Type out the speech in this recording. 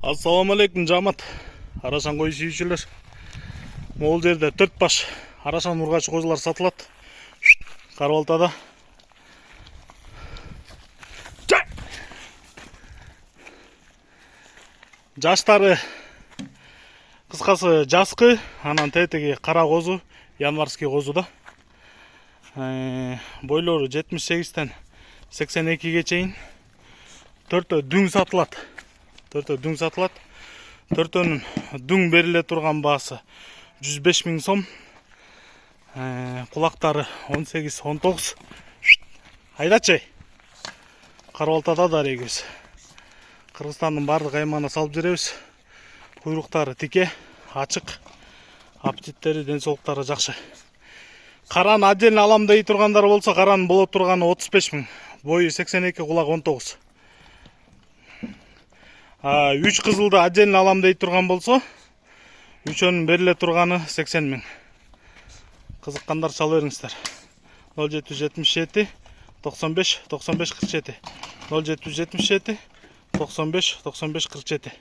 Ассаламу алейкум жамат. Арасан кой сүйүүчүлөр. Могул жерде 4 баш арасан ургачы козулар сатылат. Карабалтада. Жаштары кыскасы жаскы, анан тетиги кара козу, январский козу да. Бойлору 78-тен 82-ге чейин. Төртөө дүң сатылат. Төртөөнүн дүң бериле турган баасы 105 000 сом. Кулактары 18-19. Айдачы. Карабалтада да эгебиз. Кыргызстандын бардык аймагына салып жүрөбүз. Куйруктары тике, ачык. Аппетиттери, ден соолуктары жакшы. Караны отдельно алам дей тургандар болсо, каранын боло турганы 35 000. Бою 82, кулак 19. 3 кызылды отдельно алам дей турган болсо, үчөөнүн бериле турганы 80 000. Кызыккандар чала бериңиздер. 0777 95 95 47. 0777 95 95 47.